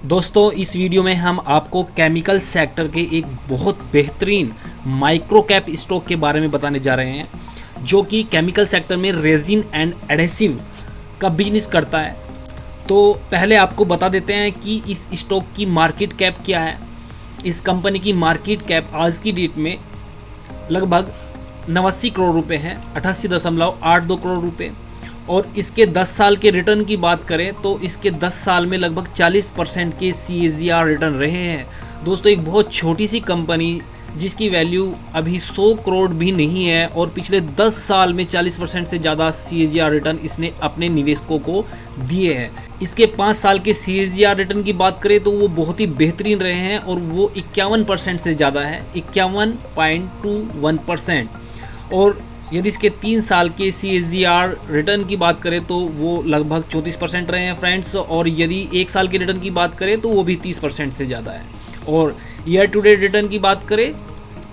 दोस्तों इस वीडियो में हम आपको केमिकल सेक्टर के एक बहुत बेहतरीन माइक्रो कैप स्टॉक के बारे में बताने जा रहे हैं जो कि केमिकल सेक्टर में रेजिन एंड एडेसिव का बिजनेस करता है। तो पहले आपको बता देते हैं कि इस स्टॉक की मार्केट कैप क्या है। इस कंपनी की मार्केट कैप आज की डेट में लगभग 89 करोड़ रुपए है, 88.82 करोड़ रुपए। और इसके 10 साल के रिटर्न की बात करें तो इसके 10 साल में लगभग 40% के CAGR रिटर्न रहे हैं। दोस्तों एक बहुत छोटी सी कंपनी जिसकी वैल्यू अभी 100 करोड़ भी नहीं है और पिछले 10 साल में 40% से ज़्यादा CAGR रिटर्न इसने अपने निवेशकों को दिए हैं। इसके 5 साल के CAGR रिटर्न की बात करें तो वो बहुत ही बेहतरीन रहे हैं और वो 51% से ज़्यादा है, 51.21%। और यदि इसके 3 साल के CAGR रिटर्न की बात करें तो वो लगभग 34% रहे हैं फ्रेंड्स। और यदि 1 साल के रिटर्न की बात करें तो वो भी 30% से ज़्यादा है। और ईयर टू डेट रिटर्न की बात करें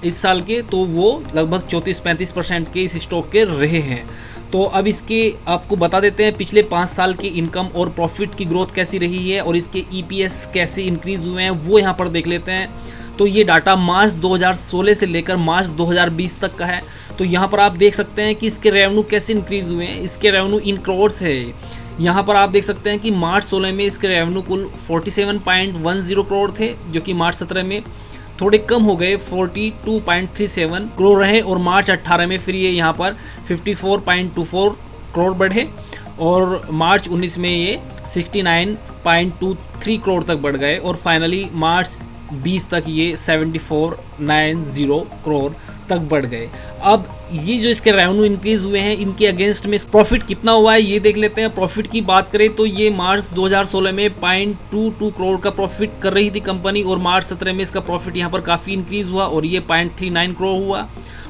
इस साल के तो वो लगभग 34-35% के इस स्टॉक के रहे हैं। तो अब इसके आपको बता देते हैं पिछले 5 साल के इनकम और प्रॉफिट की ग्रोथ कैसी रही है और इसके EPS कैसे इंक्रीज़ हुए हैं वो यहाँ पर देख लेते हैं। तो ये डाटा मार्च 2016 से लेकर मार्च 2020 तक का है। तो यहाँ पर आप देख सकते हैं कि इसके रेवेन्यू कैसे इंक्रीज़ हुए हैं। इसके रेवेन्यू इन करोड्स है। यहाँ पर आप देख सकते हैं कि मार्च 16 में इसके रेवेन्यू कुल 47.10 करोड़ थे जो कि मार्च 17 में थोड़े कम हो गए, 42.37 करोड़ रहे। और मार्च 18 में फिर ये यहाँ पर 54.24 करोड़ बढ़े और मार्च 19 में ये 69.23 करोड़ तक बढ़ गए और फाइनली मार्च 20 तक ये 74.90 करोड़ तक बढ़ गए। अब ये जो इसके रेवेन्यू इंक्रीज हुए हैं इनके अगेंस्ट में प्रॉफिट कितना हुआ है ये देख लेते हैं। प्रॉफिट की बात करें तो ये मार्च 2016 में 0.22 करोड़ का प्रॉफिट कर रही थी कंपनी और मार्च 17 में इसका प्रॉफिट यहाँ पर काफ़ी इंक्रीज हुआ और ये 0.39 करोड़ हुआ।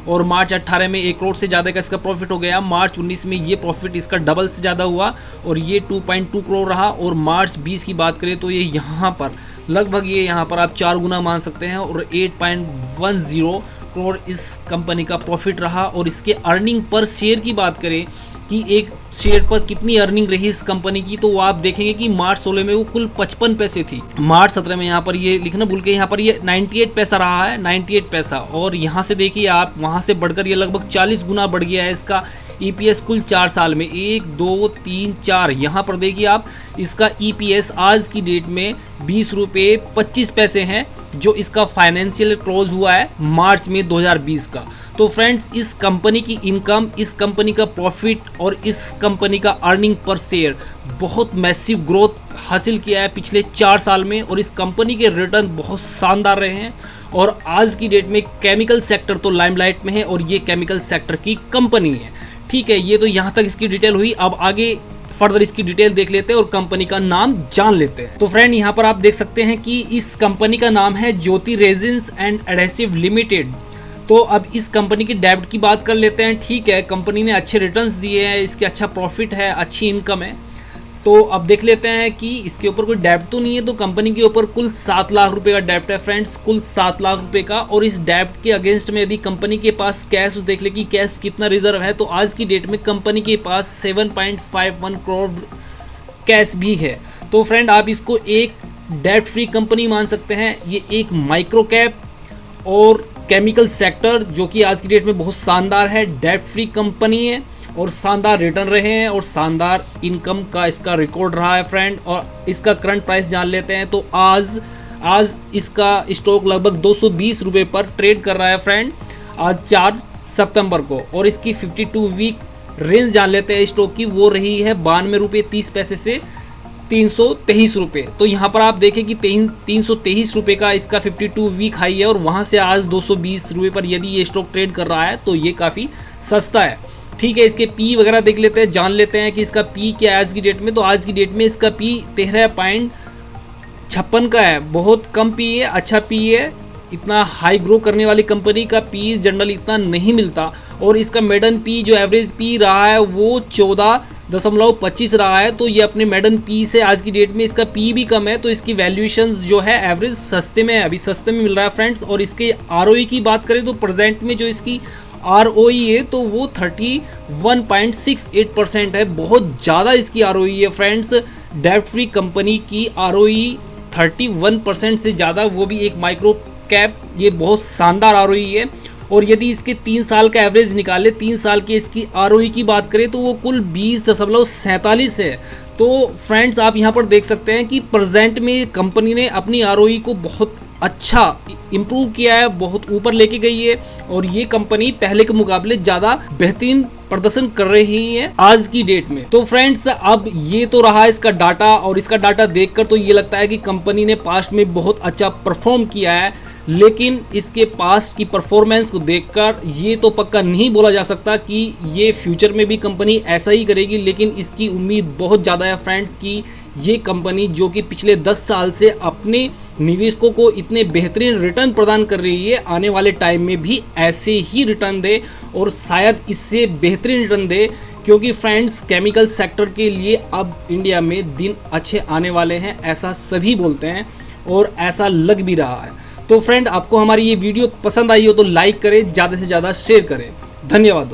और मार्च 18 में 1 करोड़ से ज़्यादा का इसका प्रॉफिट हो गया। मार्च 19 में ये प्रॉफिट इसका डबल से ज़्यादा हुआ और ये 2.2 करोड़ रहा। और मार्च 20 की बात करें तो ये यहाँ पर लगभग ये यहाँ पर आप 4 गुना मान सकते हैं और 8.10 करोड़ इस कंपनी का प्रॉफिट रहा। और इसके अर्निंग पर शेयर की बात करें कि एक शेयर पर कितनी अर्निंग रही इस कंपनी की तो वो आप देखेंगे कि मार्च 16 में वो कुल 55 पैसे थी। मार्च 17 में यहाँ पर ये लिखना भूल के यहाँ पर ये 98 पैसा रहा है, 98 पैसा। और यहाँ से देखिए आप वहाँ से बढ़कर ये लगभग 40 गुना बढ़ गया है इसका EPS कुल 4 साल में, 1 2 3 4। यहाँ पर देखिए आप इसका EPS आज की डेट में 20 रुपये 25 पैसे हैं जो इसका फाइनेंशियल क्लोज हुआ है मार्च में 2020 का। तो फ्रेंड्स इस कंपनी की इनकम, इस कंपनी का प्रॉफिट और इस कंपनी का अर्निंग पर शेयर बहुत मैसिव ग्रोथ हासिल किया है पिछले 4 साल में और इस कंपनी के रिटर्न बहुत शानदार रहे हैं। और आज की डेट में केमिकल सेक्टर तो लाइमलाइट में है और ये केमिकल सेक्टर की कंपनी है। ठीक है, ये तो यहाँ तक इसकी डिटेल हुई। अब आगे फर्दर इसकी डिटेल देख लेते हैं और कंपनी का नाम जान लेते हैं। तो फ्रेंड यहाँ पर आप देख सकते हैं कि इस कंपनी का नाम है ज्योति रेजिन्स एंड एडेसिव लिमिटेड। तो अब इस कंपनी की डेब्ट की बात कर लेते हैं। ठीक है, कंपनी ने अच्छे रिटर्न्स दिए हैं, इसके अच्छा प्रॉफिट है, अच्छी इनकम है। तो अब देख लेते हैं कि इसके ऊपर कोई डेब्ट तो नहीं है। तो कंपनी के ऊपर कुल 7 लाख रुपए का डेब्ट है फ्रेंड्स, कुल 7 लाख रुपए का। और इस डेब्ट के अगेंस्ट में यदि कंपनी के पास कैश देख ले कि कैश कितना रिजर्व है तो आज की डेट में कंपनी के पास 7.51 करोड़ कैश भी है। तो फ्रेंड आप इसको एक डेब्ट फ्री कंपनी मान सकते हैं। ये एक माइक्रो कैप और केमिकल सेक्टर जो कि आज की डेट में बहुत शानदार है, डेब्ट फ्री कंपनी है और शानदार रिटर्न रहे हैं और शानदार इनकम का इसका रिकॉर्ड रहा है फ्रेंड। और इसका करंट प्राइस जान लेते हैं। तो आज इसका स्टॉक लगभग 220 रुपये पर ट्रेड कर रहा है फ्रेंड, आज 4 सितंबर को। और इसकी 52 वीक रेंज जान लेते हैं स्टॉक की, वो रही है 92 रुपये 30 पैसे से 323 रुपये। तो यहाँ पर आप देखें कि 323 रुपये का इसका 52 वीक हाई है और वहाँ से आज 220 रुपये पर यदि ये स्टॉक ट्रेड कर रहा है तो ये काफ़ी सस्ता है। ठीक है, इसके पी वगैरह देख लेते हैं, जान लेते हैं कि इसका पी क्या है आज की डेट में। तो आज की डेट में इसका पी 13.56 का है, बहुत कम पी है, अच्छा पी है। इतना हाई ग्रो करने वाली कंपनी का पी जनरल इतना नहीं मिलता। और इसका मेडन पी जो एवरेज पी रहा है वो 14.25 रहा है। तो ये अपने मेडन पी से आज की डेट में इसका पी भी कम है। तो इसकी वैल्यूएशन जो है एवरेज सस्ते में है, अभी सस्ते में मिल रहा है फ्रेंड्स। और इसके ROE की बात करें तो प्रेजेंट में जो इसकी ROE है तो वो 31.68% है, बहुत ज़्यादा इसकी ROE है फ्रेंड्स। डेब्ट फ्री कंपनी की ROE 31% से ज़्यादा, वो भी एक माइक्रो कैप। ये बहुत शानदार आरओई है। और यदि इसके 3 साल का एवरेज निकाले, 3 साल की इसकी आरओई की बात करें तो वो कुल 20.47 है। तो फ्रेंड्स आप यहाँ पर देख सकते हैं कि प्रेजेंट में कंपनी ने अपनी आरओई को बहुत अच्छा इम्प्रूव किया है, बहुत ऊपर लेके गई है और ये कंपनी पहले के मुकाबले ज़्यादा बेहतरीन प्रदर्शन कर रही है आज की डेट में। तो फ्रेंड्स अब ये तो रहा इसका डाटा, और इसका डाटा देखकर तो ये लगता है कि कंपनी ने पास्ट में बहुत अच्छा परफॉर्म किया है, लेकिन इसके पास्ट की परफॉर्मेंस को देखकर ये तो पक्का नहीं बोला जा सकता कि ये फ्यूचर में भी कंपनी ऐसा ही करेगी। लेकिन इसकी उम्मीद बहुत ज़्यादा है फ्रेंड्स कि ये कंपनी जो कि पिछले 10 साल से अपने निवेशकों को इतने बेहतरीन रिटर्न प्रदान कर रही है, आने वाले टाइम में भी ऐसे ही रिटर्न दे और शायद इससे बेहतरीन रिटर्न दे। क्योंकि फ्रेंड्स केमिकल सेक्टर के लिए अब इंडिया में दिन अच्छे आने वाले हैं, ऐसा सभी बोलते हैं और ऐसा लग भी रहा है। तो फ्रेंड आपको हमारी ये वीडियो पसंद आई हो तो लाइक करें, ज़्यादा से ज़्यादा शेयर करें। धन्यवाद।